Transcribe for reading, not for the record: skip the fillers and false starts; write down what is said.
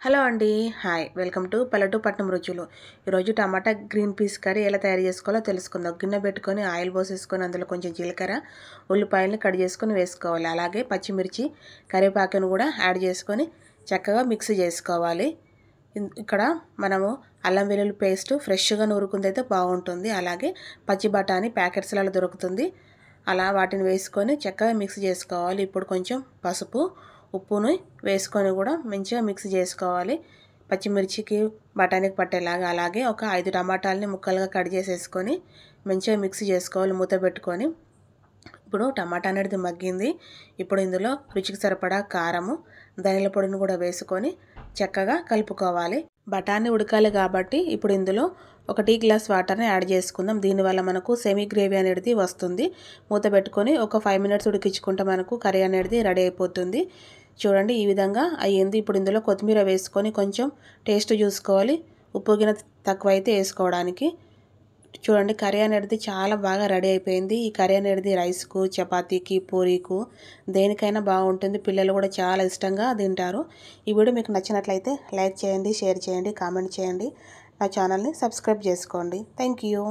Hello అండి. Hi. Welcome to పల్లెటూరు పట్నం రుచులు. ఈరోజు టమాటా గ్రీన్ పీస్ కర్రీ ఎలా తయారు చేసుకోవాలో తెలుసుకుందాం. గిన్నె పెట్టుకొని ఆయిల్ పోసేసుకొని అందులో కొంచెం జీలకర్ర, ఉల్లిపాయలను కట్ చేసుకొని వేసుకోవాలి. అలాగే పచ్చిమిర్చి, కరివేపాకును కూడా యాడ్ చేసుకొని చక్కగా మిక్స్ చేసుకోవాలి. ఇక్కడ మనము అల్లం వెల్లుల్లి పేస్ట్ ఫ్రెష్గా నూరుకుందైతే బాగుంటుంది. అలాగే పచ్చి బఠానీ ప్యాకెట్స్లలో దొరుకుతుంది. అలా వాటిని వేసుకొని చక్కగా మిక్స్ చేసుకోవాలి. ఇప్పుడు కొంచెం పసుపు, ఉప్పుని వేసుకొని కూడా మంచిగా మిక్స్ చేసుకోవాలి. పచ్చిమిర్చికి బఠానీకి పట్టేలాగా. అలాగే ఒక 5 టమాటాలని ముక్కలుగా కట్ చేసేసుకొని మంచిగా మిక్స్ చేసుకోవాలి మూత పెట్టుకొని. ఇప్పుడు టమాటా అనేది మగ్గింది. ఇప్పుడు ఇందులో రుచికి సరిపడా కారము, ధనియాల పొడిని కూడా వేసుకొని చక్కగా కలుపుకోవాలి. బఠానీ ఉడకాలి కాబట్టి ఇప్పుడు ఇందులో ఒక టీ గ్లాస్ వాటర్ని యాడ్ చేసుకుందాం. దీనివల్ల మనకు సెమీ గ్రేవీ అనేది వస్తుంది. మూత పెట్టుకొని ఒక 5 మినిట్స్ ఉడికించుకుంటే మనకు కర్రీ అనేది రెడీ అయిపోతుంది. చూడండి ఈ విధంగా అయ్యింది. ఇప్పుడు ఇందులో కొత్తిమీర వేసుకొని కొంచెం టేస్ట్ చూసుకోవాలి. ఉప్పు గిన్నె తక్కువ అయితే వేసుకోవడానికి. చూడండి కర్రీ అనేది చాలా బాగా రెడీ అయిపోయింది. ఈ కర్రీ అనేది రైస్కు, చపాతీకి, పూరీకు దేనికైనా బాగుంటుంది. పిల్లలు కూడా చాలా ఇష్టంగా తింటారు. ఈ వీడియో మీకు నచ్చినట్లయితే లైక్ చేయండి, షేర్ చేయండి, కామెంట్ చేయండి. నా ఛానల్ని సబ్స్క్రైబ్ చేసుకోండి. Thank you.